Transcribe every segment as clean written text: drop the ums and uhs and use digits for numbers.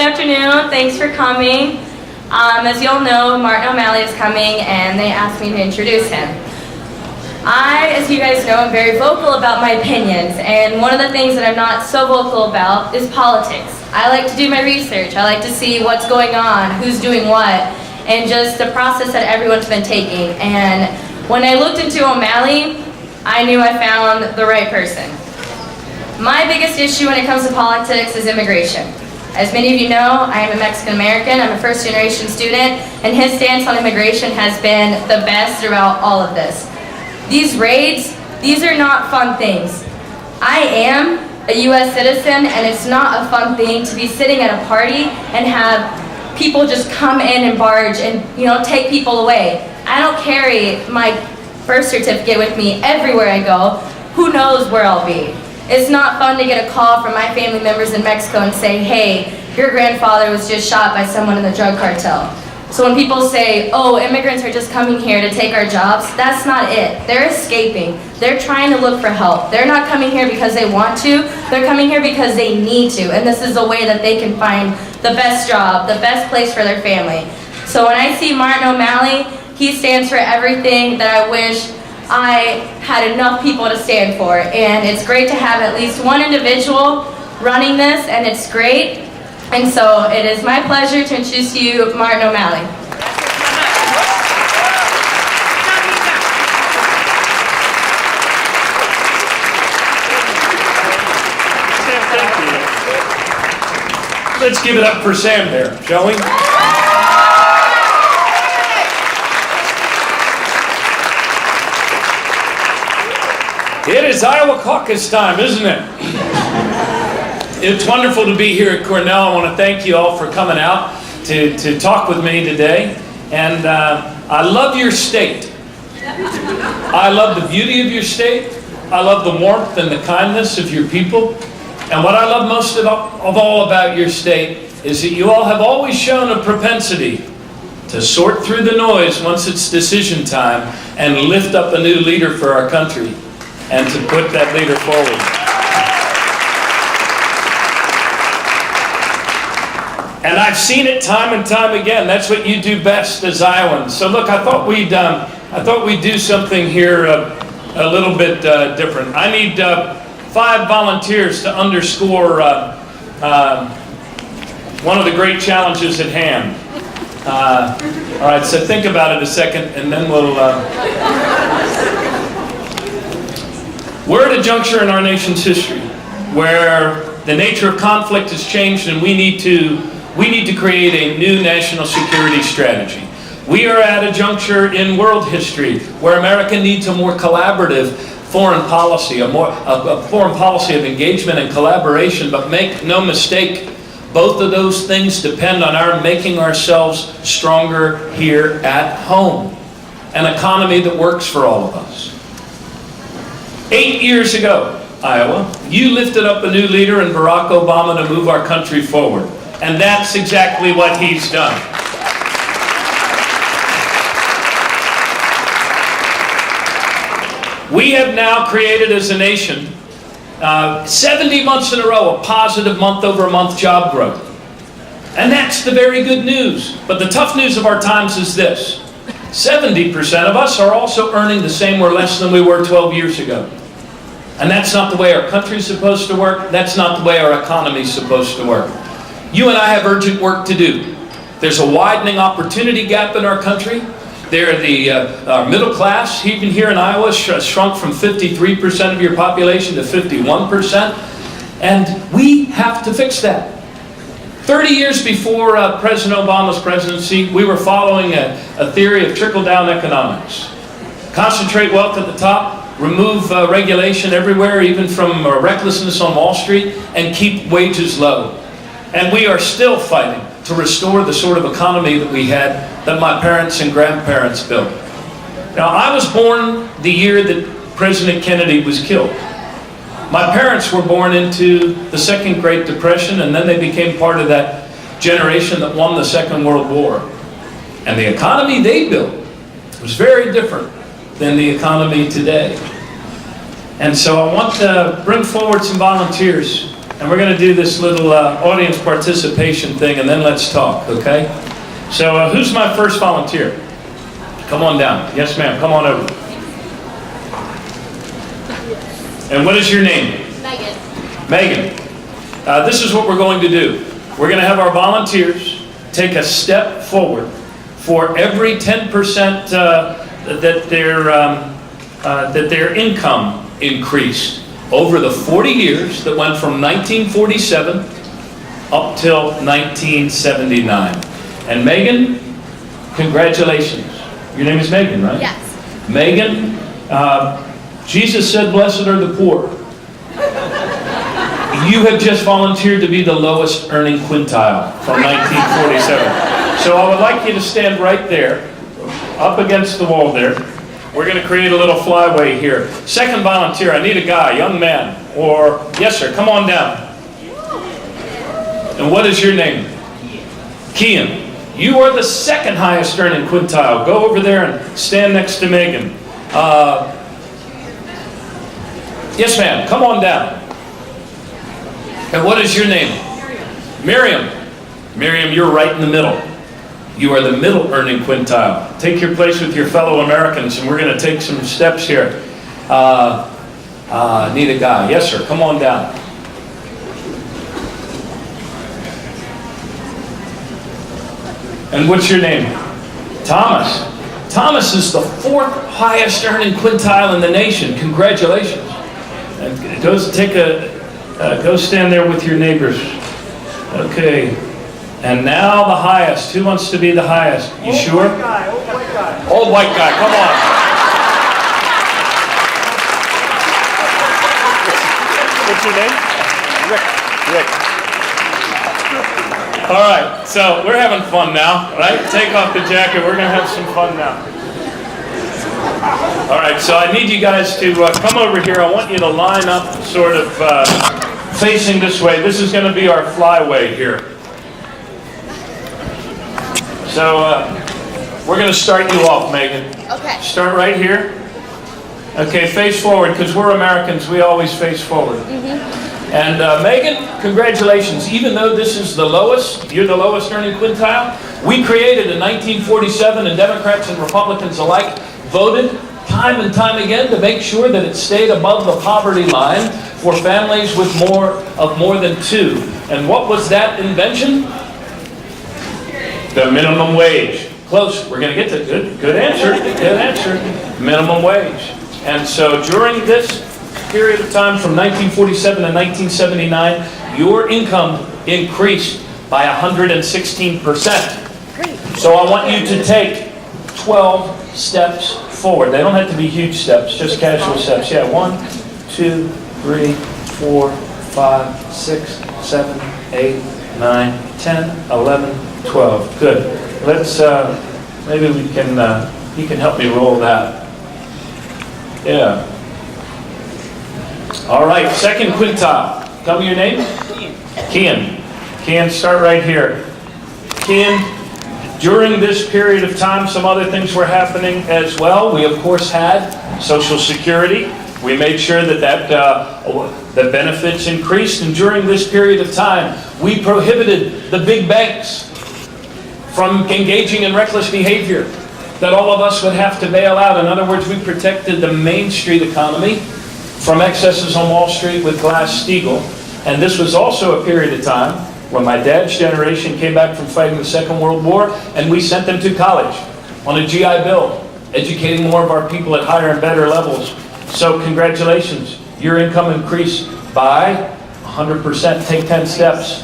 afternoon. Thanks for coming. As you all know, Martin O'Malley is coming, and they asked me to introduce him. I, as you guys know, am very vocal about my opinions, and one of the things that I'm not so vocal about is politics. I like to do my research. I like to see what's going on, who's doing what, and just the process that everyone's been taking. And when I looked into O'Malley, I knew I found the right person. My biggest issue when it comes to politics is immigration. As many of you know, I am a Mexican American. I'm a first-generation student, and his stance on immigration has been the best throughout all of this. These raids, these are not fun things. I am a U.S. citizen, and it's not a fun thing to be sitting at a party and have people just come in and barge and, take people away. I don't carry my birth certificate with me everywhere I go. Who knows where I'll be? It's not fun to get a call from my family members in Mexico and say, hey, your grandfather was just shot by someone in the drug cartel. So when people say, oh, immigrants are just coming here to take our jobs, that's not it. They're escaping. They're trying to look for help. They're not coming here because they want to. They're coming here because they need to. And this is a way that they can find the best job, the best place for their family. So when I see Martin O'Malley, he stands for everything that I wish I had enough people to stand for, and it's great to have at least one individual running this, and it's great. And so it is my pleasure to introduce to you Martin O'Malley. Let's give it up for Sam there, shall we? It is Iowa caucus time, isn't it? It's wonderful to be here at Cornell. I want to thank you all for coming out to talk with me today. And I love your state. I love the beauty of your state. I love the warmth and the kindness of your people. And what I love most of all about your state is that you all have always shown a propensity to sort through the noise once it's decision time and lift up a new leader for our country, and to put that leader forward. And I've seen it time and time again. That's what you do best as Iowans. So look, I thought we'd do something here a little bit different. I need 5 volunteers to underscore one of the great challenges at hand. All right, so think about it a second, and then we'll. We're at a juncture in our nation's history where the nature of conflict has changed, and we need to create a new national security strategy. We are at a juncture in world history where America needs a more collaborative foreign policy, a foreign policy of engagement and collaboration. But make no mistake, both of those things depend on our making ourselves stronger here at home, an economy that works for all of us. 8 years ago, Iowa, you lifted up a new leader in Barack Obama to move our country forward. And that's exactly what he's done. We have now created as a nation 70 months in a row of positive month-over-month job growth. And that's the very good news. But the tough news of our times is this. 70% of us are also earning the same or less than we were 12 years ago. And that's not the way our country's supposed to work. That's not the way our economy's supposed to work. You and I have urgent work to do. There's a widening opportunity gap in our country. Our middle class, even here in Iowa, shrunk from 53% of your population to 51%. And we have to fix that. 30 years before President Obama's presidency, we were following a theory of trickle-down economics. Concentrate wealth at the top, remove regulation everywhere, even from recklessness on Wall Street, and keep wages low. And we are still fighting to restore the sort of economy that we had, that my parents and grandparents built. Now, I was born the year that President Kennedy was killed. My parents were born into the Second Great Depression, and then they became part of that generation that won the Second World War. And the economy they built was very different than the economy today. And so I want to bring forward some volunteers and we're going to do this little audience participation thing, and then let's talk, okay? So who's my first volunteer? Come on down. Yes, ma'am. Come on over. And what is your name? Megan. Megan. This is what we're going to do. We're going to have our volunteers take a step forward for every 10% that their income increased over the 40 years that went from 1947 up till 1979. And Megan, congratulations. Your name is Megan, right? Yes. Megan, Jesus said, "Blessed are the poor." You have just volunteered to be the lowest earning quintile from 1947. So I would like you to stand right there, up against the wall there. We're going to create a little flyway here. Second volunteer, I need a guy, young man, or, yes sir, come on down. And what is your name? Kian. You are the second highest earning quintile. Go over there and stand next to Megan. Yes ma'am, come on down. And what is your name? Miriam. Miriam, you're right in the middle. You are the middle earning quintile. Take your place with your fellow Americans, and we're going to take some steps here. Need a guy. Yes, sir. Come on down. And what's your name? Thomas. Thomas is the fourth highest earning quintile in the nation. Congratulations. And go stand there with your neighbors. Okay. And now the highest. Who wants to be the highest? You sure? Old white guy, old white guy. Old white guy, come on. What's your name? Rick. Rick. All right, so we're having fun now, right? Take off the jacket. We're going to have some fun now. All right, so I need you guys to come over here. I want you to line up sort of facing this way. This is going to be our flyway here. So we're going to start you off, Megan. Okay. Start right here. Okay, face forward, because we're Americans. We always face forward. And Megan, congratulations. Even though this is the lowest, you're the lowest earning quintile, we created in 1947, and Democrats and Republicans alike voted time and time again to make sure that it stayed above the poverty line for families with more than two. And what was that invention? The minimum wage. Close. We're going to get to good answer. Good answer. Minimum wage. And so during this period of time from 1947 to 1979, your income increased by 116%. Great. So I want you to take 12 steps forward. They don't have to be huge steps, just casual steps. Yeah, 1, 2, 3, 4, 5, 6, 7, 8, 9, 10, 11, 12. Good. Let's, maybe we can, you can help me roll that. Yeah. All right, second quintile. Tell me your name? Kian. Kian, start right here. Kian, during this period of time, some other things were happening as well. We, of course, had Social Security. We made sure that the benefits increased. And during this period of time, we prohibited the big banks from engaging in reckless behavior that all of us would have to bail out. In other words, we protected the Main Street economy from excesses on Wall Street with Glass-Steagall. And this was also a period of time when my dad's generation came back from fighting the Second World War, and we sent them to college on a GI Bill, educating more of our people at higher and better levels. So congratulations, your income increased by 100%. Take 10 steps.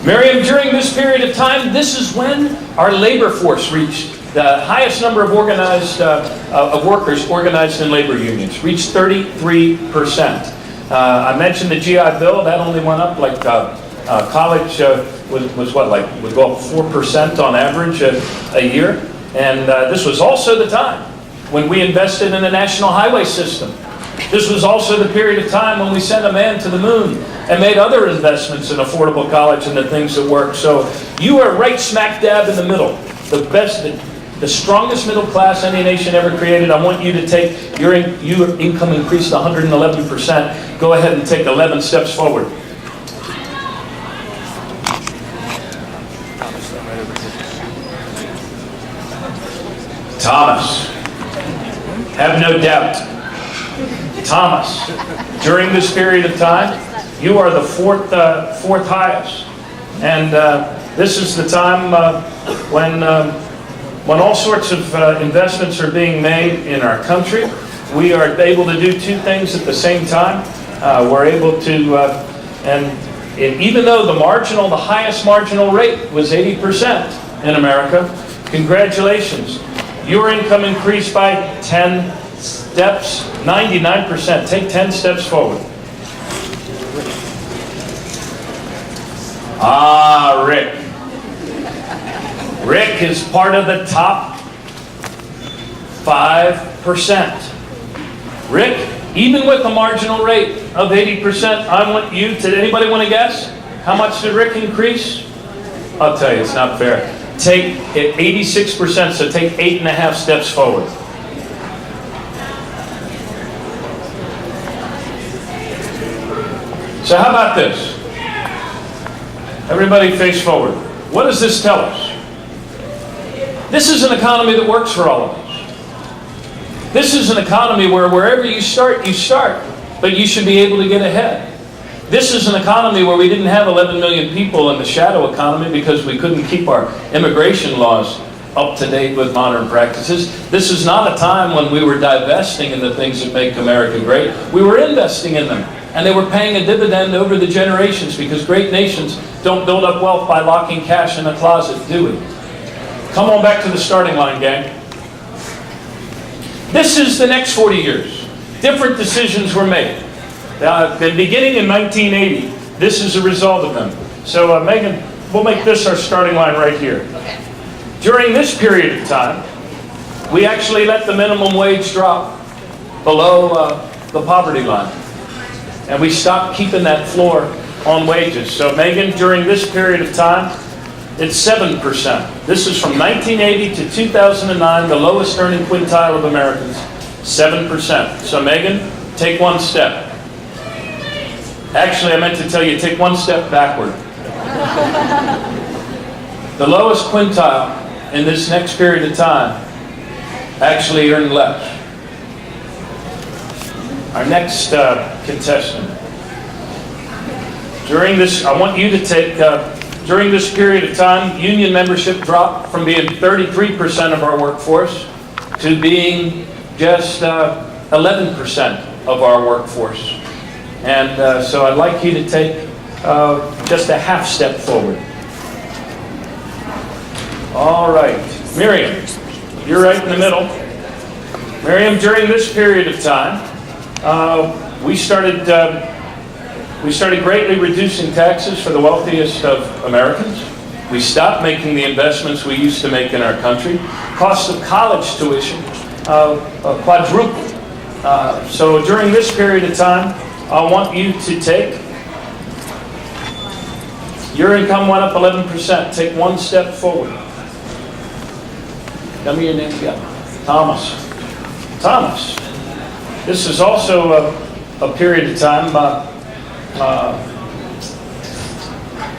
Miriam, during this period of time, this is when our labor force reached the highest number of organized of workers organized in labor unions, reached 33%. I mentioned the GI Bill. That only went up like college was what, like would go up 4% on average a year. And this was also the time when we invested in the national highway system. This was also the period of time when we sent a man to the moon and made other investments in affordable college and the things that work. So you are right smack dab in the middle. The the strongest middle class any nation ever created. I want you to take your income increased 111%. Go ahead and take 11 steps forward. Thomas, have no doubt. Thomas, during this period of time, you are the fourth highest. And this is the time when all sorts of investments are being made in our country. We are able to do two things at the same time. We're able to, and even though the highest marginal rate was 80% in America, congratulations. Your income increased by 10 steps, 99%. Take 10 steps forward. Ah, Rick. Rick is part of the top 5%. Rick, even with a marginal rate of 80%, I want you to, anybody want to guess? How much did Rick increase? I'll tell you, it's not fair. Take it 86%, so take 8.5 steps forward. So how about this? Everybody face forward. What does this tell us? This is an economy that works for all of us. This is an economy where wherever you start, but you should be able to get ahead. This is an economy where we didn't have 11 million people in the shadow economy because we couldn't keep our immigration laws up to date with modern practices. This is not a time when we were divesting in the things that make America great. We were investing in them, and they were paying a dividend over the generations, because great nations don't build up wealth by locking cash in a closet, do we? Come on back to the starting line, gang. This is the next 40 years. Different decisions were made. Beginning in 1980, this is a result of them. So Megan, we'll make this our starting line right here. Okay. During this period of time, we actually let the minimum wage drop below the poverty line. And we stopped keeping that floor on wages. So Megan, during this period of time, it's 7%. This is from 1980 to 2009, the lowest earning quintile of Americans, 7%. So Megan, take one step. Actually, I meant to tell you, take one step backward. The lowest quintile in this next period of time actually earned less. Our next contestant. During this, I want you to take, during this period of time, union membership dropped from being 33% of our workforce to being just 11% of our workforce. And so I'd like you to take just a half step forward. All right. Miriam, you're right in the middle. Miriam, during this period of time, we started greatly reducing taxes for the wealthiest of Americans. We stopped making the investments we used to make in our country. Cost of college tuition quadrupled. So during this period of time, I want you to take, your income went up 11%. Take one step forward. Tell me your name again. Thomas. Thomas. This is also a period of time.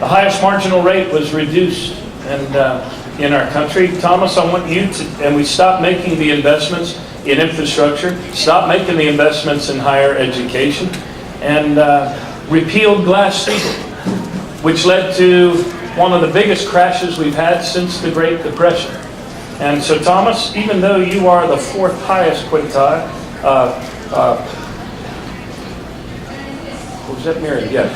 The highest marginal rate was reduced in our country. Thomas, I want you to, and we stopped making the investments in infrastructure, stopped making the investments in higher education, and repealed Glass-Steagall, which led to one of the biggest crashes we've had since the Great Depression. And so, Thomas, even though you are the fourth highest quintile, was that Mary? Yeah.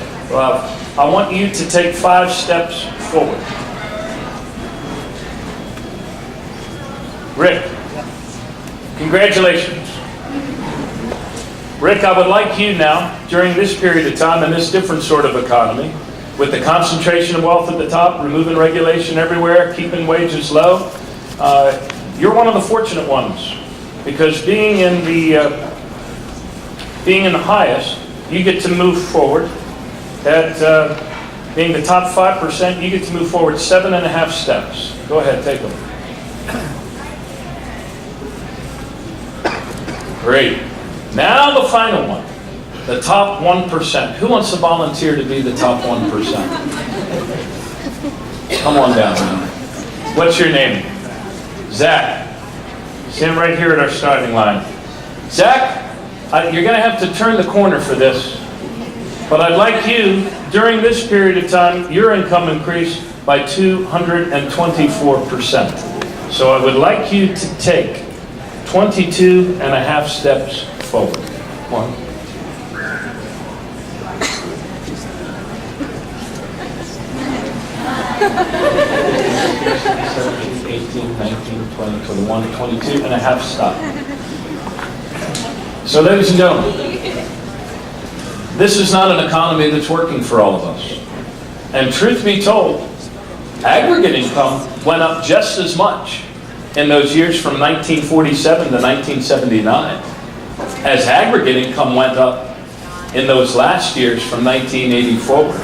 I want you to take 5 steps forward. Rick, congratulations. Rick, I would like you now, during this period of time in this different sort of economy, with the concentration of wealth at the top, removing regulation everywhere, keeping wages low, you're one of the fortunate ones, because being in the highest, you get to move forward. At being the top 5%, you get to move forward 7.5 steps. Go ahead, take them. Great. Now the final one. The top 1%. Who wants to volunteer to be the top 1%? Come on down, man. What's your name? Zach. Stand right here at our starting line. Zach, you're going to have to turn the corner for this. But I'd like you, during this period of time, your income increased by 224%. So I would like you to take 22 and a half steps forward. 1, 17, 18, 19, 20, 21, 22 and a half stop. So ladies and gentlemen, this is not an economy that's working for all of us. And truth be told, aggregate income went up just as much in those years from 1947 to 1979 as aggregate income went up in those last years from 1980 forward.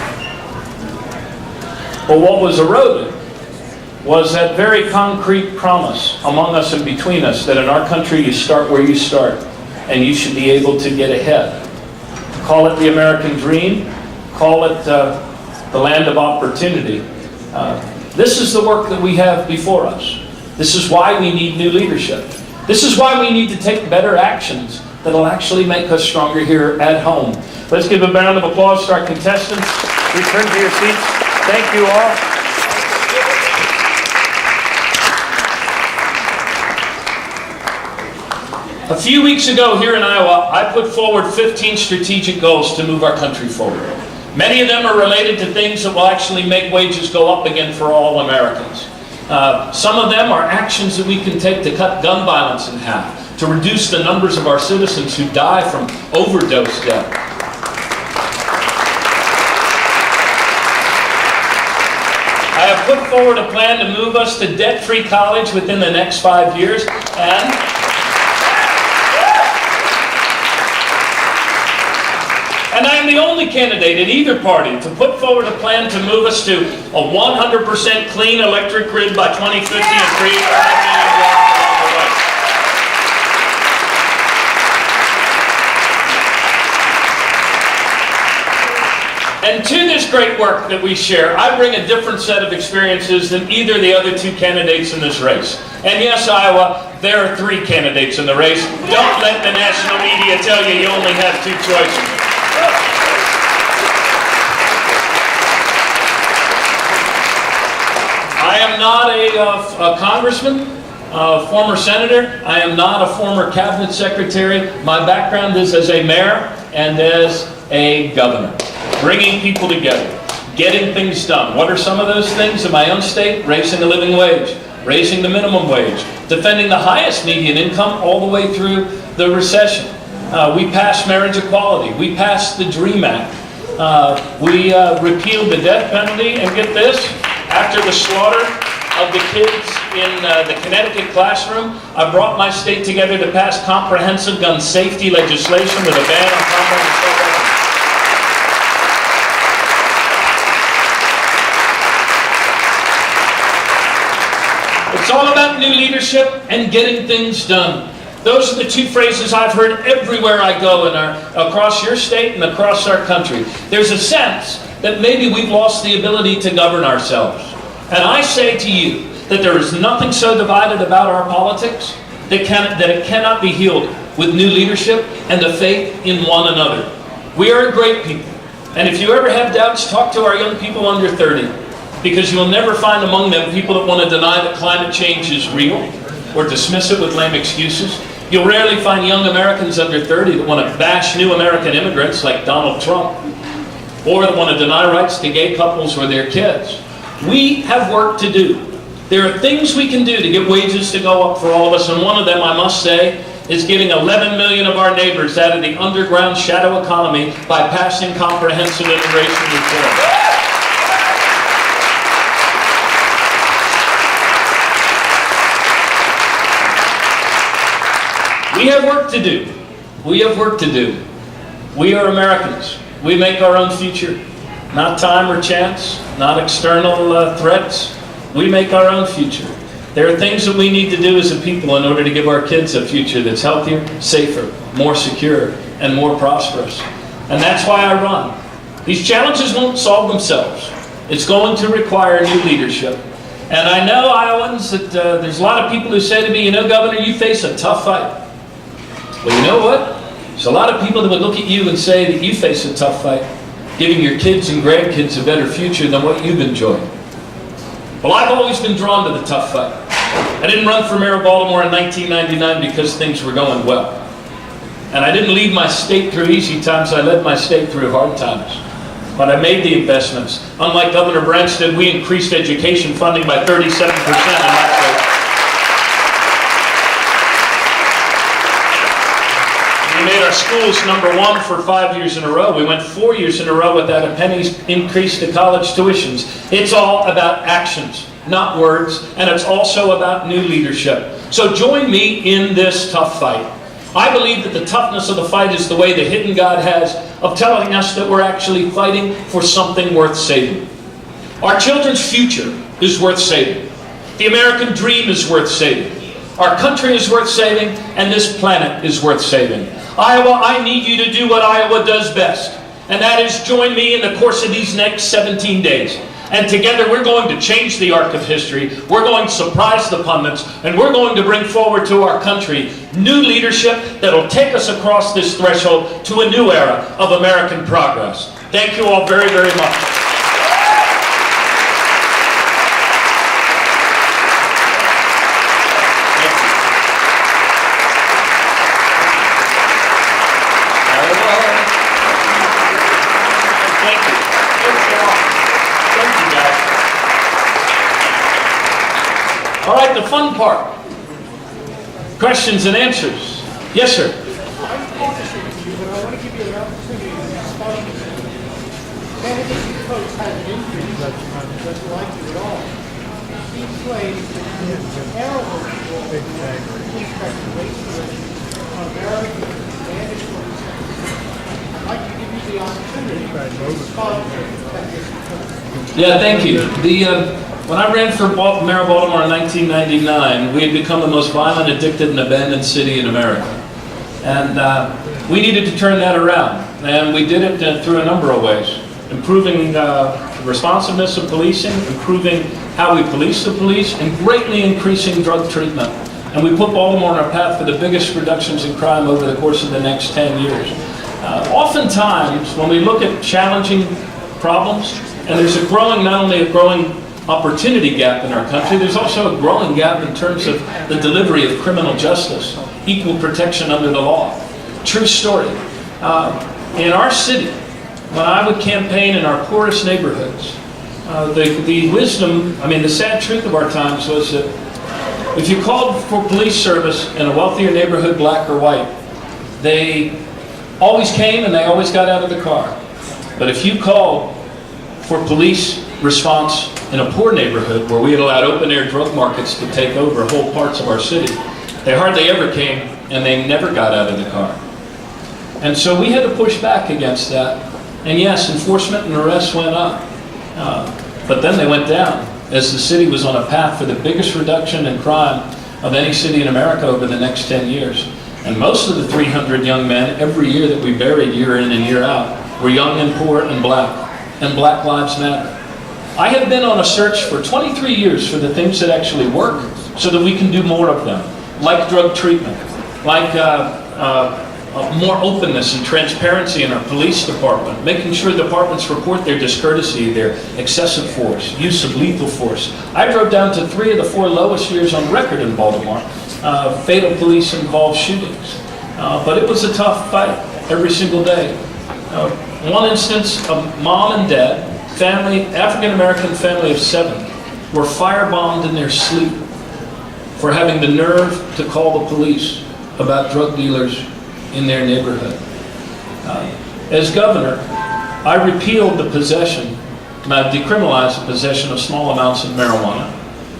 But what was eroded was that very concrete promise among us and between us that in our country you start where you start and you should be able to get ahead. Call it the American dream, call it the land of opportunity. This is the work that we have before us. This is why we need new leadership. This is why we need to take better actions that will actually make us stronger here at home. Let's give a round of applause to our contestants. Return to your seats. Thank you all. A few weeks ago here in Iowa, I put forward 15 strategic goals to move our country forward. Many of them are related to things that will actually make wages go up again for all Americans. Some of them are actions that we can take to cut gun violence in half, to reduce the numbers of our citizens who die from overdose death. I have put forward a plan to move us to debt-free college within the next 5 years, and I am the only candidate in either party to put forward a plan to move us to a 100% clean electric grid by 2050 and create 5 million jobs along the way. And to this great work that we share, I bring a different set of experiences than either of the other two candidates in this race. And yes, Iowa, there are 3 candidates in the race. Don't let the national media tell you you only have 2 choices. I am not a congressman, a former senator. I am not a former cabinet secretary. My background is as a mayor and as a governor, bringing people together, getting things done. What are some of those things in my own state? Raising the living wage, raising the minimum wage, defending the highest median income all the way through the recession. We passed marriage equality. We passed the DREAM Act. We repealed the death penalty, and get this, after the slaughter of the kids in the Connecticut classroom, I brought my state together to pass comprehensive gun safety legislation with a ban on comprehensive weapons. It's all about new leadership and getting things done. Those are the 2 phrases I've heard everywhere I go across your state and across our country. There's a sense that maybe we've lost the ability to govern ourselves. And I say to you that there is nothing so divided about our politics that it cannot be healed with new leadership and the faith in one another. We are a great people. And if you ever have doubts, talk to our young people under 30. Because you will never find among them people that want to deny that climate change is real or dismiss it with lame excuses. You'll rarely find young Americans under 30 that want to bash new American immigrants like Donald Trump, or that want to deny rights to gay couples or their kids. We have work to do. There are things we can do to get wages to go up for all of us, and one of them, I must say, is getting 11 million of our neighbors out of the underground shadow economy by passing comprehensive immigration reform. We have work to do. We have work to do. We are Americans. We make our own future. Not time or chance, not external threats. We make our own future. There are things that we need to do as a people in order to give our kids a future that's healthier, safer, more secure, and more prosperous. And that's why I run. These challenges won't solve themselves. It's going to require new leadership. And I know, Iowans, that there's a lot of people who say to me, you know, Governor, you face a tough fight. Well, you know what? There's a lot of people that would look at you and say that you face a tough fight, giving your kids and grandkids a better future than what you've enjoyed. Well, I've always been drawn to the tough fight. I didn't run for mayor of Baltimore in 1999 because things were going well. And I didn't lead my state through easy times, I led my state through hard times. But I made the investments. Unlike Governor Branstad, we increased education funding by 37% in my state. We made our schools #1 for 5 years in a row. We went 4 years in a row without a penny's increase to college tuitions. It's all about actions, not words, and it's also about new leadership. So join me in this tough fight. I believe that the toughness of the fight is the way the hidden God has of telling us that we're actually fighting for something worth saving. Our children's future is worth saving. The American dream is worth saving. Our country is worth saving, and this planet is worth saving. Iowa, I need you to do what Iowa does best, and that is join me in the course of these next 17 days. And together we're going to change the arc of history, we're going to surprise the pundits, and we're going to bring forward to our country new leadership that'll take us across this threshold to a new era of American progress. Thank you all very, very much. All right, the fun part. Questions and answers. Yes, sir. I'm focusing with you, but I want to give you an opportunity to respond to me. Candidate you folks has an increase, doesn't like you at all. He plays a terrible role with respect to race of American advantage for his country. I'd like to give you the opportunity to respond to that. Yeah, thank you. When I ran for mayor of Baltimore in 1999, we had become the most violent, addicted, and abandoned city in America. And we needed to turn that around. And we did it through a number of ways. Improving the responsiveness of policing, improving how we police the police, and greatly increasing drug treatment. And we put Baltimore on our path for the biggest reductions in crime over the course of the next 10 years. Oftentimes, when we look at challenging problems, and there's not only a growing opportunity gap in our country, there's also a growing gap in terms of the delivery of criminal justice, equal protection under the law. True story. In our city, when I would campaign in our poorest neighborhoods, the sad truth of our times was that if you called for police service in a wealthier neighborhood, black or white, they always came and they always got out of the car. But if you called for police response in a poor neighborhood where we had allowed open-air drug markets to take over whole parts of our city, they hardly ever came and they never got out of the car. And so we had to push back against that. And yes, enforcement and arrests went up, but then they went down as the city was on a path for the biggest reduction in crime of any city in America over the next 10 years. And most of the 300 young men every year that we buried year in and year out were young and poor and Black Lives Matter. I have been on a search for 23 years for the things that actually work so that we can do more of them, like drug treatment, like more openness and transparency in our police department, making sure departments report their discourtesy, their excessive force, use of lethal force. I drove down to 3 of the 4 lowest years on record in Baltimore, fatal police-involved shootings. But it was a tough fight every single day. One instance, a mom and dad, African-American family of 7, were firebombed in their sleep for having the nerve to call the police about drug dealers in their neighborhood. As governor, I repealed the possession, and I decriminalized the possession of small amounts of marijuana.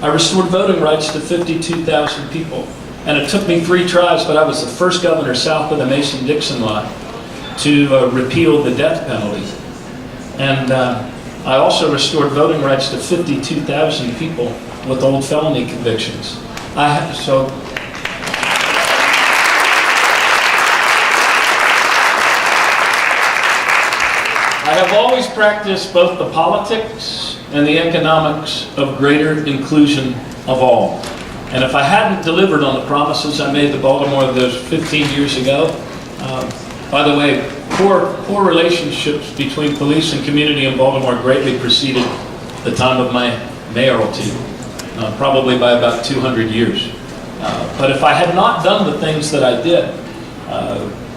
I restored voting rights to 52,000 people, and it took me 3 tries, but I was the first governor south of the Mason-Dixon line to repeal the death penalty. And I also restored voting rights to 52,000 people with old felony convictions. I have always practiced both the politics and the economics of greater inclusion of all. And if I hadn't delivered on the promises I made to Baltimore those 15 years ago, by the way, poor relationships between police and community in Baltimore greatly preceded the time of my mayoralty, probably by about 200 years. But if I had not done the things that I did,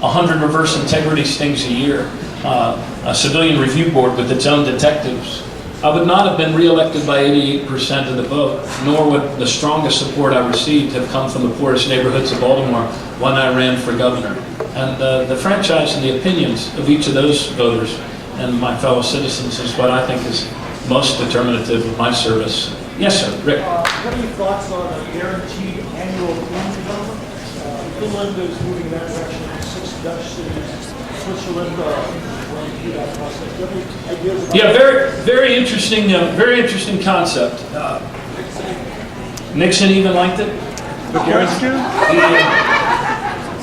100 reverse integrity stings a year, a civilian review board with its own detectives, I would not have been reelected by 88% of the vote, nor would the strongest support I received have come from the poorest neighborhoods of Baltimore when I ran for governor. And the franchise and the opinions of each of those voters and my fellow citizens is what I think is most determinative of my service. Yes, sir. Rick. What are your thoughts on a guaranteed annual income? Finland is moving in that direction. 6 Dutch cities, Switzerland, going through that process. Do you have any ideas about Yeah, very interesting concept. Nixon even liked it.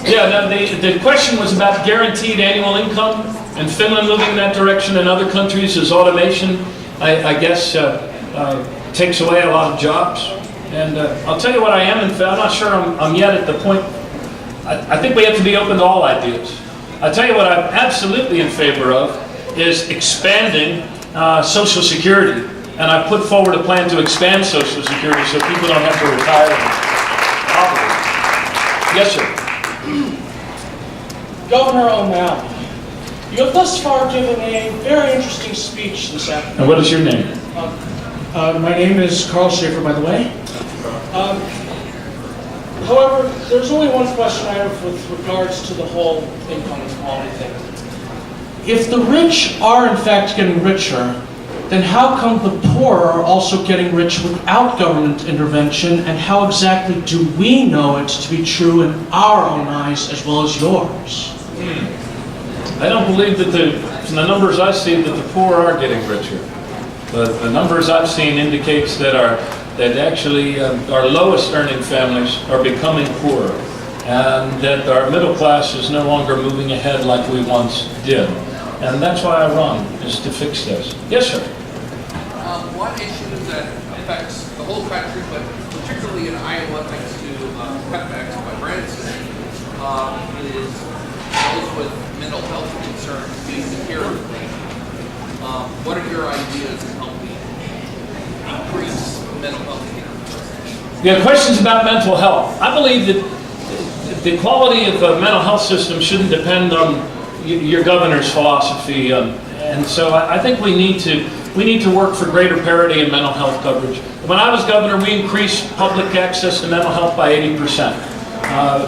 Yeah, no, the question was about guaranteed annual income, and Finland moving in that direction, and other countries as automation, I guess, takes away a lot of jobs. And I'll tell you what I am, I'm not sure I'm yet at the point. I think we have to be open to all ideas. I'll tell you what I'm absolutely in favor of is expanding Social Security. And I put forward a plan to expand Social Security so people don't have to retire in poverty. Yes, sir. Governor O'Malley, you have thus far given a very interesting speech this afternoon. And what is your name? My name is Carl Schaefer, by the way. However, there's only one question I have with regards to the whole income inequality thing. If the rich are in fact getting richer, then how come the poor are also getting rich without government intervention, and how exactly do we know it to be true in our own eyes as well as yours? I don't believe that from the numbers I see that the poor are getting richer. The numbers I've seen indicates that actually our lowest earning families are becoming poorer, and that our middle class is no longer moving ahead like we once did. And that's why I run, is to fix this. Yes, sir. One issue that affects the whole country, but particularly in Iowa, thanks to cutbacks by Branson, is those with mental health concerns being secured. What are your ideas in helping increase mental health care? Yeah, questions about mental health. I believe that the quality of the mental health system shouldn't depend on your governor's philosophy, and so I think we need to work for greater parity in mental health coverage. When I was governor, we increased public access to mental health by 80%. I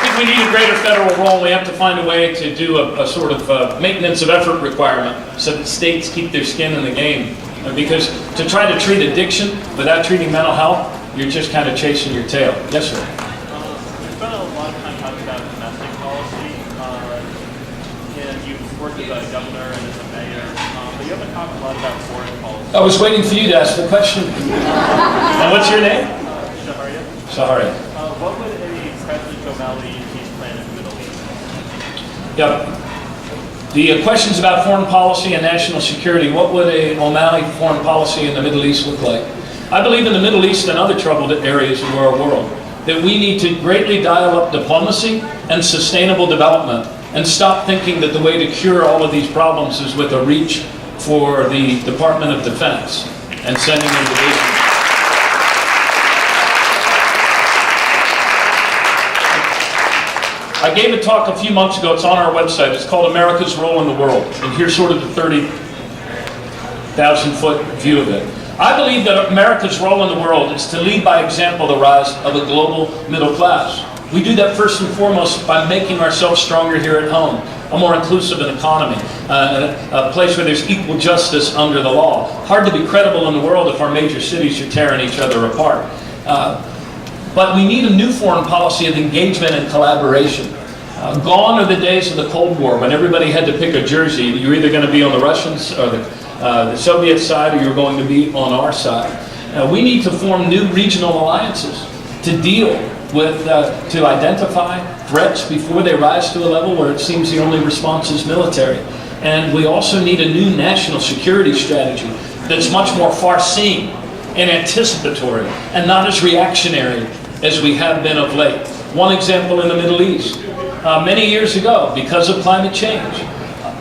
think we need a greater federal role. We have to find a way to do a sort of maintenance of effort requirement so that states keep their skin in the game. Because to try to treat addiction without treating mental health, you're just kind of chasing your tail. Yes, sir. We spent a lot of time talking about domestic policy, and you've worked as a governor and as a mayor, but you haven't talked a lot about foreign policy. I was waiting for you to ask the question. And what's your name? Shaharia. Saharia. What would a President O'Malley peace plan in the Middle East? Yep. The questions about foreign policy and national security, what would a O'Malley foreign policy in the Middle East look like? I believe in the Middle East and other troubled areas of our world that we need to greatly dial up diplomacy and sustainable development and stop thinking that the way to cure all of these problems is with a reach for the Department of Defense and sending them divisions. I gave a talk a few months ago, it's on our website, it's called America's Role in the World, and here's sort of the 30,000-foot view of it. I believe that America's role in the world is to lead by example the rise of a global middle class. We do that first and foremost by making ourselves stronger here at home, a more inclusive economy, a place where there's equal justice under the law. Hard to be credible in the world if our major cities are tearing each other apart. But we need a new foreign policy of engagement and collaboration. Gone are the days of the Cold War when everybody had to pick a jersey. You're either going to be on the Russians or the Soviet side, or you're going to be on our side. We need to form new regional alliances to deal to identify threats before they rise to a level where it seems the only response is military. And we also need a new national security strategy that's much more far-seeing and anticipatory and not as reactionary as we have been of late. One example in the Middle East. Many years ago, because of climate change,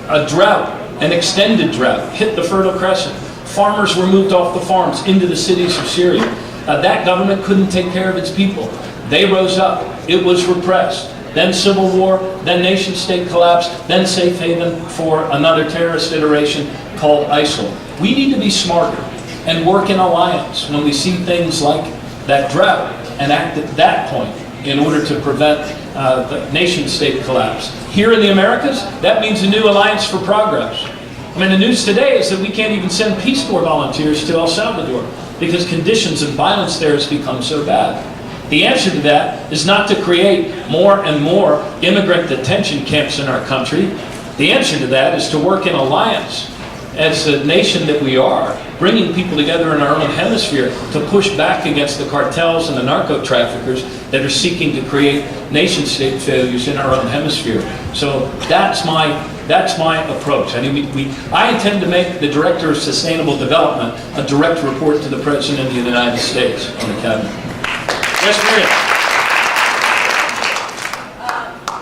a drought, an extended drought, hit the Fertile Crescent. Farmers were moved off the farms into the cities of Syria. That government couldn't take care of its people. They rose up. It was repressed. Then civil war, then nation state collapse, then safe haven for another terrorist iteration called ISIL. We need to be smarter and work in alliance when we see things like that drought and act at that point in order to prevent the nation state collapse. Here in the Americas, that means a new alliance for progress. I mean, the news today is that we can't even send Peace Corps volunteers to El Salvador because conditions and violence there has become so bad. The answer to that is not to create more and more immigrant detention camps in our country. The answer to that is to work in alliance as a nation that we are, bringing people together in our own hemisphere to push back against the cartels and the narco-traffickers that are seeking to create nation-state failures in our own hemisphere. So that's my approach. I mean, I intend to make the Director of Sustainable Development a direct report to the President of the United States on the Cabinet. Yes, Maria.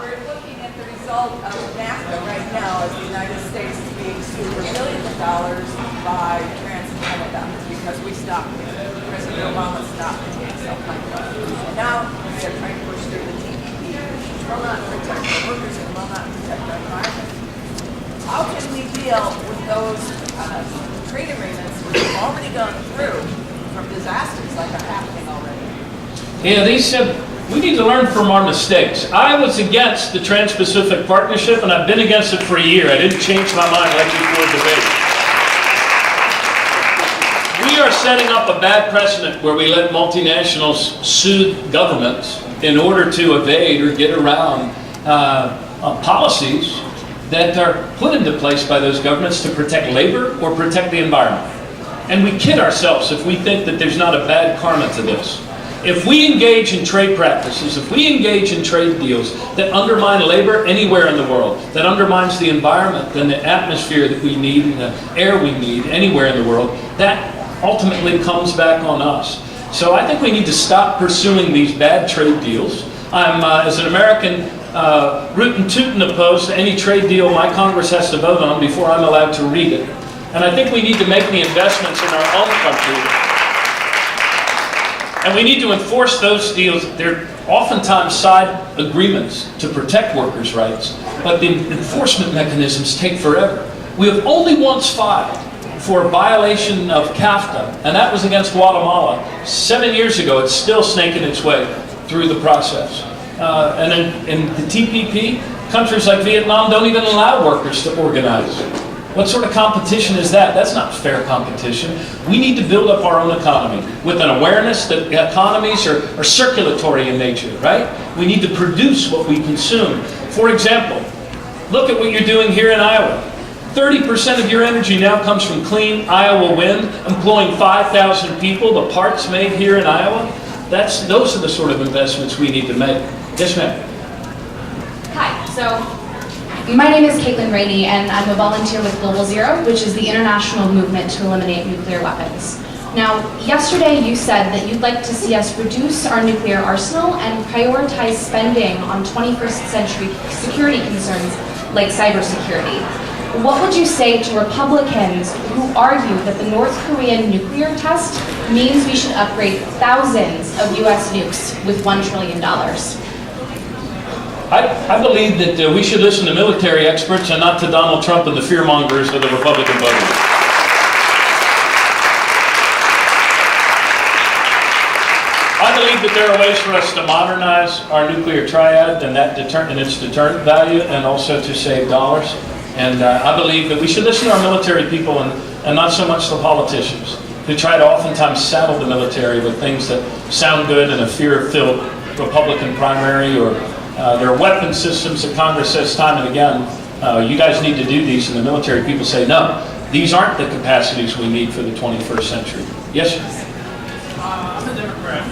We're looking at the result of NAFTA right now as the United States is being sued for billions of dollars by Trans-Canada because we stopped it. President Obama stopped it in South Africa. And now they're trying to push through the TPP, which will not protect the workers and will not protect our environment. How can we deal with those trade agreements which have already gone through from disasters like are happening already? Yeah, they said we need to learn from our mistakes. I was against the Trans-Pacific Partnership, and I've been against it for a year. I didn't change my mind right before debate. We are setting up a bad precedent where we let multinationals sue governments in order to evade or get around policies that are put into place by those governments to protect labor or protect the environment. And we kid ourselves if we think that there's not a bad karma to this. If we engage in trade practices, if we engage in trade deals that undermine labor anywhere in the world, that undermines the environment and the atmosphere that we need and the air we need anywhere in the world, that ultimately comes back on us. So I think we need to stop pursuing these bad trade deals. I'm, as an American, rootin' tootin' opposed to any trade deal my Congress has to vote on before I'm allowed to read it. And I think we need to make the investments in our own country. And we need to enforce those deals. They're oftentimes side agreements to protect workers' rights, but the enforcement mechanisms take forever. We have only once filed for a violation of CAFTA, and that was against Guatemala 7 years ago. It's still snaking its way through the process. And in the TPP, countries like Vietnam don't even allow workers to organize. What sort of competition is that? That's not fair competition. We need to build up our own economy with an awareness that economies are circulatory in nature, right? We need to produce what we consume. For example, look at what you're doing here in Iowa. 30% of your energy now comes from clean Iowa wind, employing 5,000 people, the parts made here in Iowa. Those are the sort of investments we need to make. Yes, ma'am. Hi, so my name is Caitlin Rainey, and I'm a volunteer with Global Zero, which is the international movement to eliminate nuclear weapons. Now, yesterday you said that you'd like to see us reduce our nuclear arsenal and prioritize spending on 21st century security concerns like cybersecurity. What would you say to Republicans who argue that the North Korean nuclear test means we should upgrade thousands of US nukes with $1 trillion? I believe that we should listen to military experts and not to Donald Trump and the fearmongers of the Republican voters. I believe that there are ways for us to modernize our nuclear triad and its deterrent value, and also to save dollars. And I believe that we should listen to our military people and not so much the politicians who try to oftentimes saddle the military with things that sound good in a fear-filled Republican primary, or there are weapon systems that Congress says time and again, you guys need to do these, and the military people say, no, these aren't the capacities we need for the 21st century. Yes, sir? I'm a Democrat. I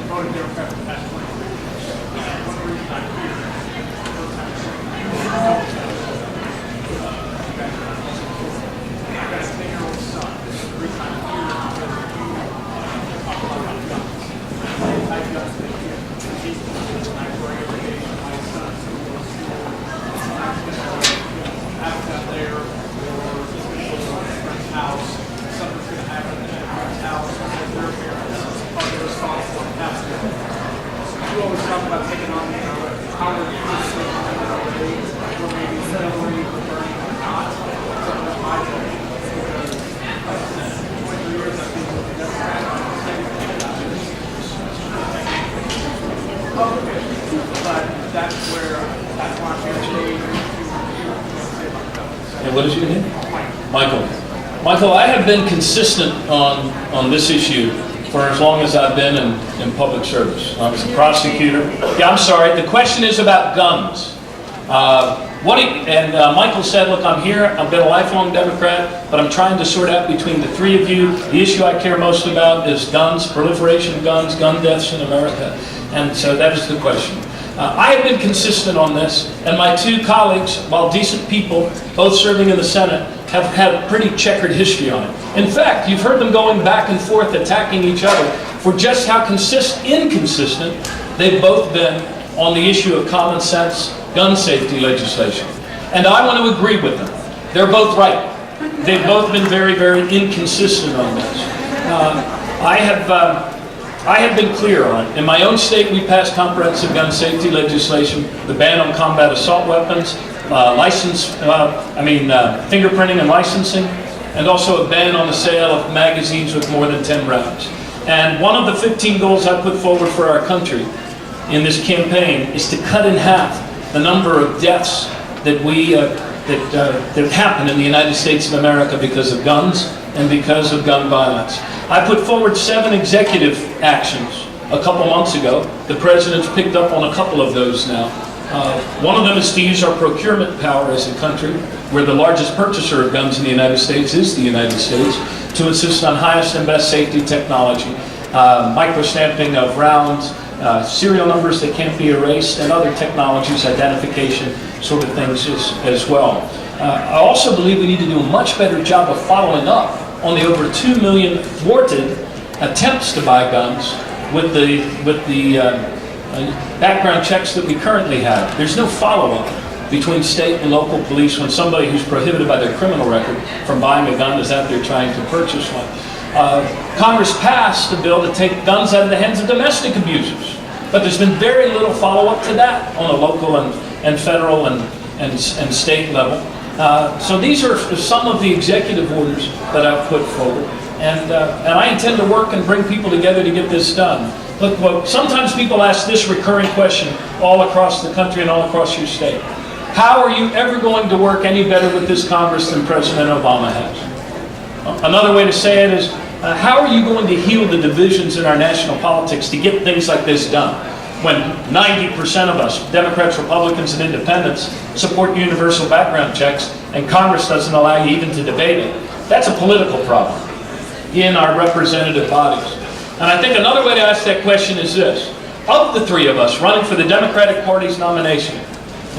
voted Democrat for the past 23 three-time peer. First time I've got a 10-year-old son, three-time peer, because you talk a lot about guns. Anti-guns that you I bring every day to my son who goes to school. Sometimes happen out there, or he's going to go to a friend's house. Something's going to happen at that friend's house. As their parents are responsible and have to. You always talk about taking on power of the or maybe celebrating or burning or not. So that's my point. Because 23 years I've been with the Democrats. But that's why I'm here today. And what is your name? Michael. Michael, I have been consistent on this issue for as long as I've been in public service. I was a prosecutor. Yeah, I'm sorry. The question is about guns. Michael said, look, I'm here. I've been a lifelong Democrat, but I'm trying to sort out between the three of you. The issue I care most about is guns, proliferation of guns, gun deaths in America. And so that is the question. I have been consistent on this, and my two colleagues, while decent people, both serving in the Senate, have had a pretty checkered history on it. In fact, you've heard them going back and forth, attacking each other for just how inconsistent they've both been on the issue of common sense gun safety legislation. And I want to agree with them. They're both right. They've both been very, very inconsistent on this. I have been clear on it. In my own state, we passed comprehensive gun safety legislation, the ban on combat assault weapons, fingerprinting and licensing, and also a ban on the sale of magazines with more than 10 rounds. And one of the 15 goals I put forward for our country in this campaign is to cut in half the number of deaths that that happen in the United States of America because of guns and because of gun violence. I put forward 7 executive actions a couple months ago. The President's picked up on a couple of those now. One of them is to use our procurement power as a country, where the largest purchaser of guns in the United States is the United States, to insist on highest and best safety technology, micro-stamping of rounds, serial numbers that can't be erased, and other technologies, identification sort of things as well. I also believe we need to do a much better job of following up on the over 2 million thwarted attempts to buy guns with the background checks that we currently have. There's no follow-up between state and local police when somebody who's prohibited by their criminal record from buying a gun is out there trying to purchase one. Congress passed a bill to take guns out of the hands of domestic abusers, but there's been very little follow-up to that on a local and federal and state level. So these are some of the executive orders that I've put forward, and I intend to work and bring people together to get this done. Look, well, sometimes people ask this recurring question all across the country and all across your state. How are you ever going to work any better with this Congress than President Obama has? Another way to say it is, how are you going to heal the divisions in our national politics to get things like this done? When 90% of us, Democrats, Republicans, and Independents, support universal background checks, and Congress doesn't allow you even to debate it. That's a political problem in our representative bodies. And I think another way to ask that question is this. Of the three of us running for the Democratic Party's nomination,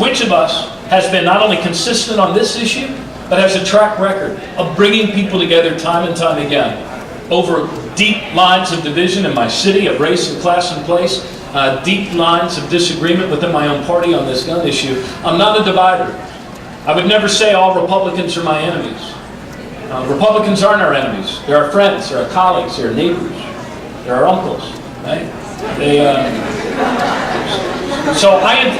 which of us has been not only consistent on this issue, but has a track record of bringing people together time and time again over deep lines of division in my city, of race and class and place, deep lines of disagreement within my own party on this gun issue? I'm not a divider. I would never say all Republicans are my enemies. Republicans aren't our enemies. They're our friends, they're our colleagues, they're our neighbors, they're our uncles, right?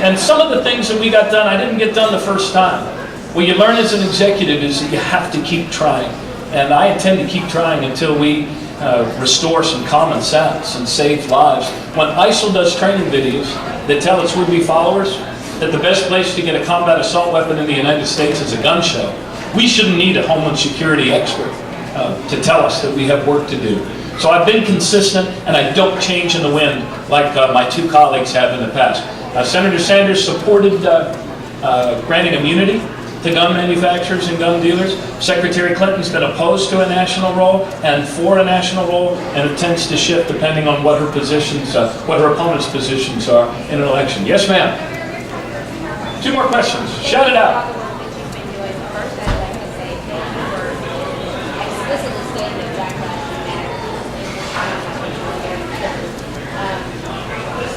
And some of the things that we got done, I didn't get done the first time. What you learn as an executive is that you have to keep trying. And I intend to keep trying until we restore some common sense and save lives. When ISIL does training videos that tell its would-be followers that the best place to get a combat assault weapon in the United States is a gun show, we shouldn't need a Homeland Security expert to tell us that we have work to do. So I've been consistent, and I don't change in the wind like my two colleagues have in the past. Senator Sanders supported granting immunity to gun manufacturers and gun dealers. Secretary Clinton's been opposed to a national role and for a national role, and it tends to shift depending on what her positions, what her opponent's positions are in an election. Yes, ma'am. 2 more questions. Shout it out. First, I'd like to say thank you for explicitly stating that Black Lives Matter.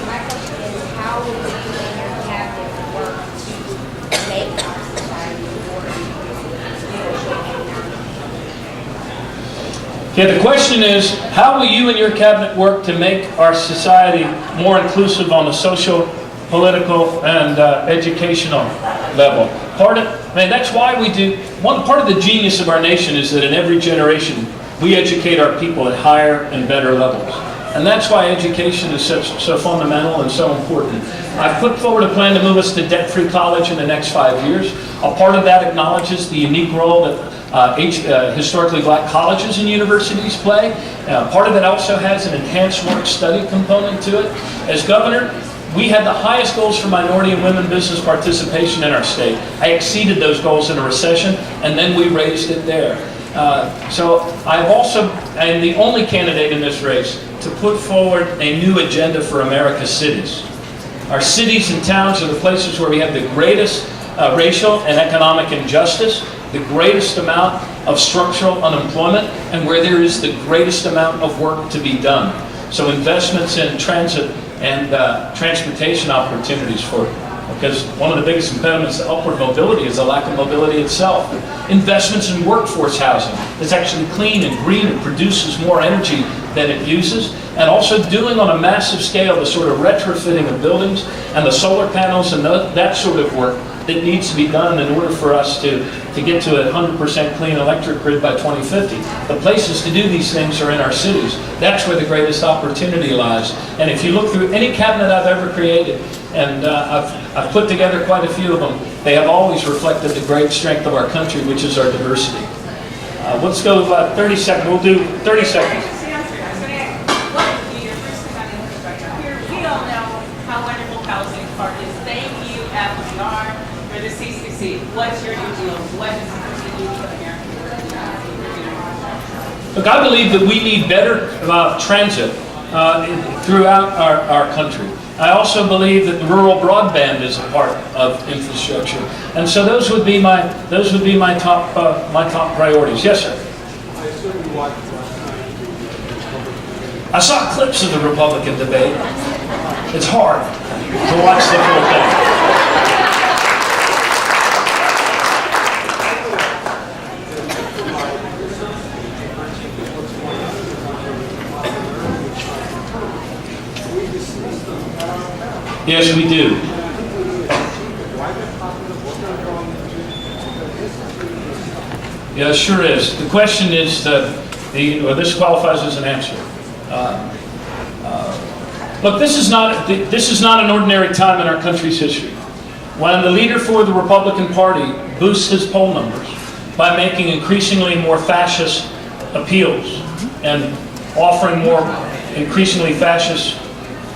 My question is, how will you and your cabinet work to make our society more inclusive? Okay, the question is, how will you and your cabinet work to make our society more inclusive on the social, political, and educational level? That's why we do, part of the genius of our nation is that in every generation, we educate our people at higher and better levels. And that's why education is so fundamental and so important. I've put forward a plan to move us to debt-free college in the next 5 years. A part of that acknowledges the unique role that historically black colleges and universities play. Part of it also has an enhanced work-study component to it. As governor, we had the highest goals for minority and women business participation in our state. I exceeded those goals in a recession, and then we raised it there. So I've also, I'm the only candidate in this race to put forward a new agenda for America's cities. Our cities and towns are the places where we have the greatest racial and economic injustice, the greatest amount of structural unemployment, and where there is the greatest amount of work to be done. So investments in transit and transportation opportunities because one of the biggest impediments to upward mobility is the lack of mobility itself. Investments in workforce housing that's actually clean and green and produces more energy than it uses, and also doing on a massive scale the sort of retrofitting of buildings and the solar panels and that sort of work that needs to be done in order for us to get to a 100% clean electric grid by 2050. The places to do these things are in our cities. That's where the greatest opportunity lies. And if you look through any cabinet I've ever created, and I've put together quite a few of them, they have always reflected the great strength of our country, which is our diversity. Let's go 30 seconds. We'll do 30 seconds. We all know how wonderful Housing Park is. Thank you, FDR, for the CCC. What's your new deal? What does it do for American workers? Look, I believe that we need better transit throughout our country. I also believe that rural broadband is a part of infrastructure, and so those would be my top priorities. Yes, sir. I assume you watched last night. I saw clips of the Republican debate. It's hard to watch the full thing. Yes, we do. Yeah, it sure is. The question is, this qualifies as an answer. Look, this is not an ordinary time in our country's history. When the leader for the Republican Party boosts his poll numbers by making increasingly more fascist appeals and offering more increasingly fascist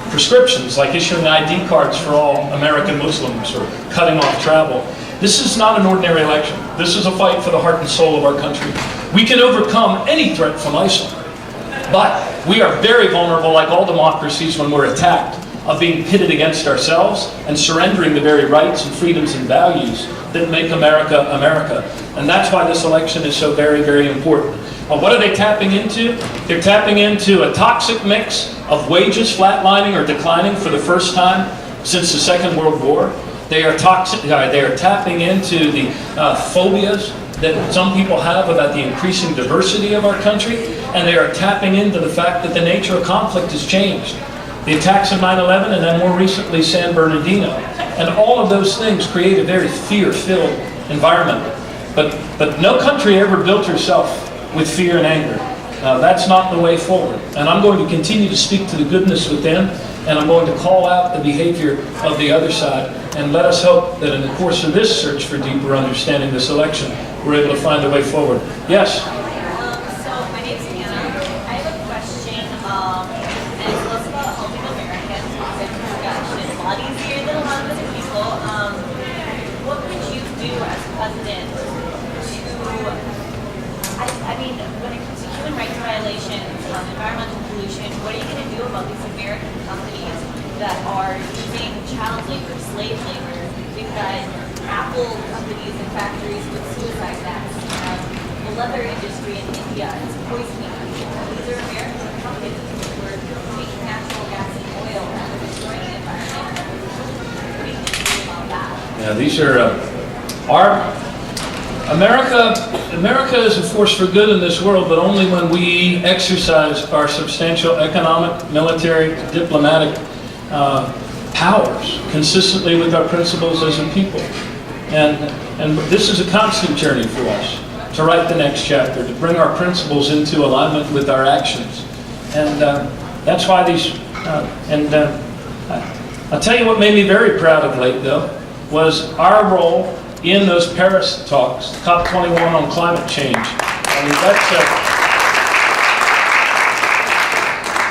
prescriptions, like issuing ID cards for all American Muslims or cutting off travel. This is not an ordinary election. This is a fight for the heart and soul of our country. We can overcome any threat from ISIL, but we are very vulnerable, like all democracies, when we're attacked, of being pitted against ourselves and surrendering the very rights and freedoms and values that make America America. And that's why this election is so very, very important. What are they tapping into? They're tapping into a toxic mix of wages flatlining or declining for the first time since the Second World War. They are tapping into the phobias that some people have about the increasing diversity of our country, and they are tapping into the fact that the nature of conflict has changed. The attacks of 9/11 and then more recently San Bernardino. And all of those things create a very fear-filled environment. But no country ever built herself with fear and anger. That's not the way forward. And I'm going to continue to speak to the goodness within, and I'm going to call out the behavior of the other side. And let us hope that in the course of this search for deeper understanding this election, we're able to find a way forward. Yes? So my name's Hannah. I have a question, and it's less about helping Americans because it's gotten a lot easier than a lot of other people. What would you do as president violations, environmental pollution, what are you going to do about these American companies that are using child labor, slave labor? We've got Apple companies and factories with suicide nets. The leather industry in India is poisoning people. These are American companies who are taking natural gas and oil and destroying the environment. What do you think about that? Yeah, these are America is a force for good in this world, but only when we exercise our substantial economic, military, diplomatic powers consistently with our principles as a people. And this is a constant journey for us to write the next chapter, to bring our principles into alignment with our actions. And that's why these, I'll tell you what made me very proud of late, though, was our role in those Paris talks, COP21 on climate change. I mean,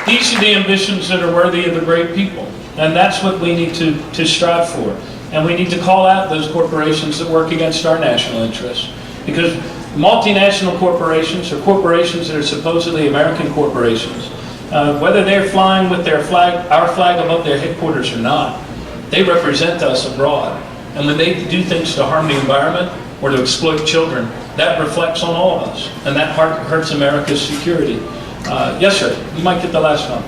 these are the ambitions that are worthy of the great people. And that's what we need to strive for. And we need to call out those corporations that work against our national interests. Because multinational corporations, or corporations that are supposedly American corporations, whether they're flying with their flag, our flag above their headquarters or not, they represent us abroad. And when they do things to harm the environment or to exploit children, that reflects on all of us. And that hurts America's security. Yes, sir. You might get the last one.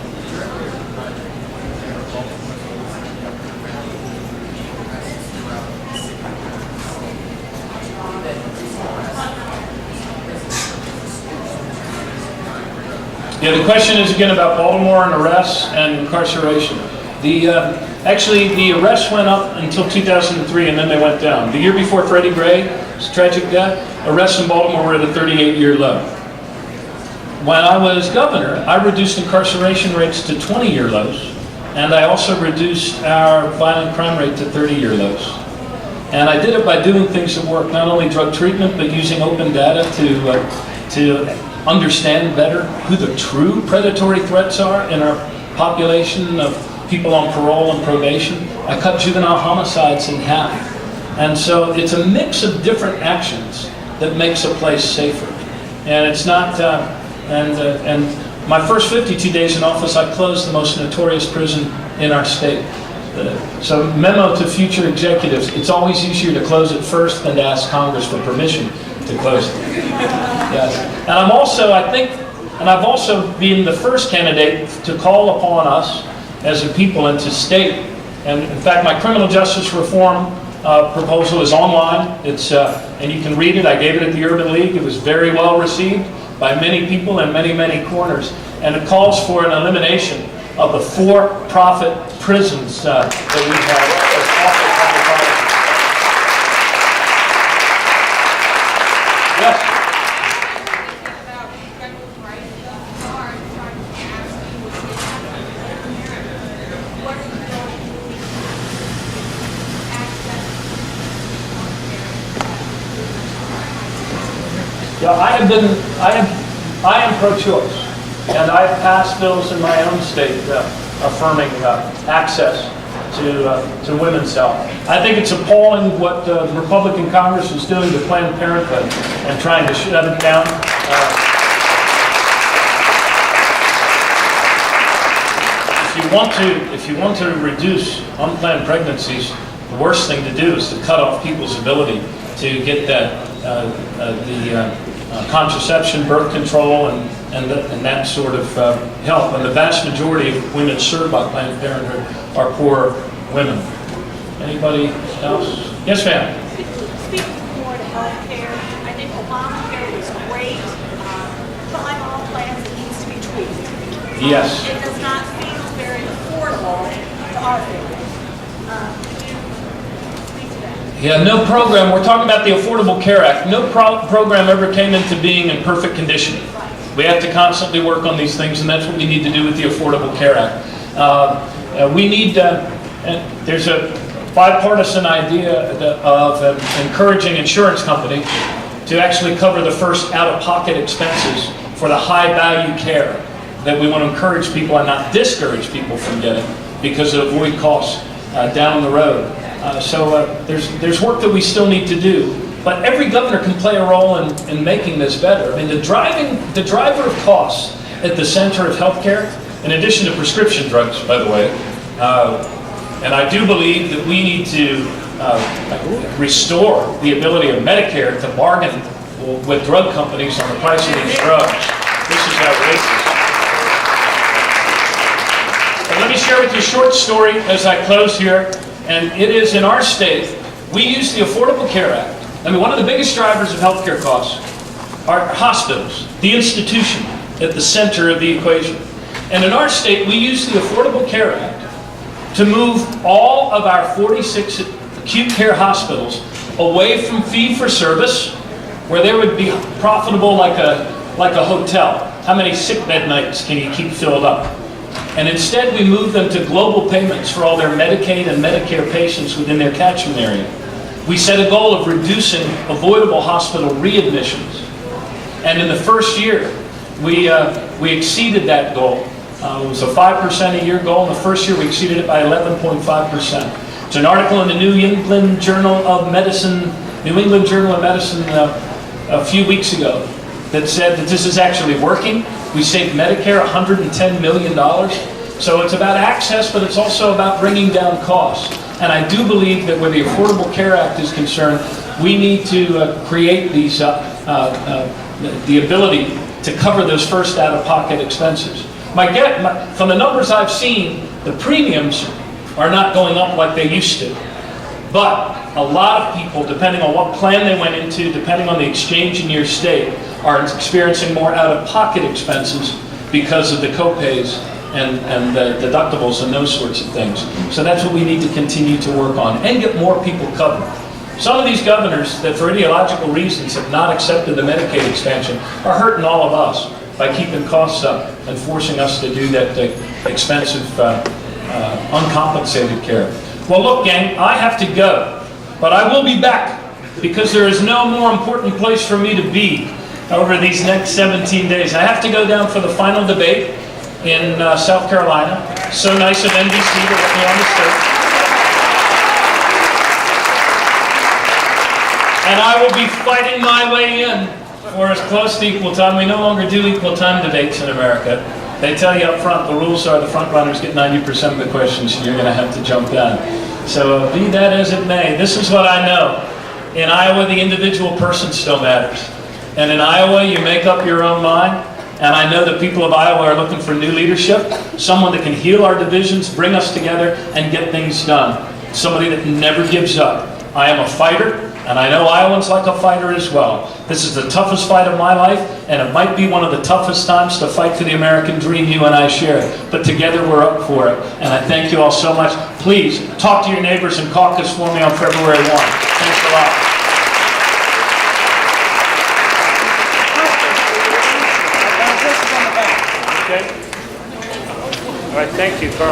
Yeah, the question is again about Baltimore and arrests and incarceration. Actually, the arrests went up until 2003 and then they went down. The year before Freddie Gray's tragic death, arrests in Baltimore were at a 38-year low. When I was governor, I reduced incarceration rates to 20-year lows, and I also reduced our violent crime rate to 30-year lows. And I did it by doing things that work, not only drug treatment, but using open data to understand better who the true predatory threats are in our population of people on parole and probation. I cut juvenile homicides in half. And so it's a mix of different actions that makes a place safer. And it's not, and my first 52 days in office, I closed the most notorious prison in our state. So memo to future executives, it's always easier to close it first than to ask Congress for permission to close it. Yes. And I'm also, I think, and I've also been the first candidate to call upon us as a people and to state, and in fact my criminal justice reform proposal is online. It's and you can read it. I gave it at the Urban League. It was very well received by many people in many, many corners. And it calls for an elimination of the for-profit prisons that we have as awful public policy. Yes. Yeah, I am pro-choice, and I've passed bills in my own state affirming access to women's health. I think it's appalling what the Republican Congress is doing to Planned Parenthood and trying to shut it down. If you want to reduce unplanned pregnancies, the worst thing to do is to cut off people's ability to get that contraception, birth control, and that sort of help. And the vast majority of women served by Planned Parenthood are poor women. Anybody else? Yes, ma'am. Speaking more to health care, I think Obamacare was great, but like all plans, it needs to be tweaked. Yes. It does not feel very affordable to our families. Could you speak to that? Yeah, no program. We're talking about the Affordable Care Act. No program ever came into being in perfect condition. We have to constantly work on these things, and that's what we need to do with the Affordable Care Act. We need, and there's a bipartisan idea of encouraging insurance companies to actually cover the first out-of-pocket expenses for the high-value care that we want to encourage people and not discourage people from getting because of avoid costs down the road. So there's work that we still need to do. But every governor can play a role in making this better. I mean, the driver of costs at the center of healthcare, in addition to prescription drugs, by the way, and I do believe that we need to restore the ability of Medicare to bargain with drug companies on the price of these drugs. This is outrageous. And let me share with you a short story as I close here, and it is in our state. We use the Affordable Care Act. I mean, one of the biggest drivers of healthcare costs are hospitals, the institution at the center of the equation. And in our state, we use the Affordable Care Act to move all of our 46 acute care hospitals away from fee-for-service, where they would be profitable like a hotel. How many sick bed nights can you keep filled up? And instead, we move them to global payments for all their Medicaid and Medicare patients within their catchment area. We set a goal of reducing avoidable hospital readmissions. And in the first year, we exceeded that goal. It was a 5% a year goal. In the first year, we exceeded it by 11.5%. There's an article in the New England Journal of Medicine a few weeks ago that said that this is actually working. We saved Medicare $110 million. So it's about access, but it's also about bringing down costs. And I do believe that where the Affordable Care Act is concerned, we need to create these, the ability to cover those first out-of-pocket expenses. From the numbers I've seen, the premiums are not going up like they used to. But a lot of people, depending on what plan they went into, depending on the exchange in your state, are experiencing more out-of-pocket expenses because of the co-pays and the deductibles and those sorts of things. So that's what we need to continue to work on and get more people covered. Some of these governors that for ideological reasons have not accepted the Medicaid expansion are hurting all of us by keeping costs up and forcing us to do that expensive, uncompensated care. Well, look, gang, I have to go, but I will be back because there is no more important place for me to be over these next 17 days. I have to go down for the final debate in South Carolina. So nice of NBC to let me on the stage. And I will be fighting my way in for as close to equal time. We no longer do equal time debates in America. They tell you up front, the rules are the front runners get 90% of the questions, and you're going to have to jump down. So be that as it may, this is what I know. In Iowa, the individual person still matters. And in Iowa, you make up your own mind. And I know the people of Iowa are looking for new leadership, someone that can heal our divisions, bring us together, and get things done. Somebody that never gives up. I am a fighter, and I know Iowans like a fighter as well. This is the toughest fight of my life, and it might be one of the toughest times to fight for the American dream you and I share. But together we're up for it. And I thank you all so much. Please talk to your neighbors and caucus for me on February 1. Thanks a lot. Okay. All right, thank you, Carl.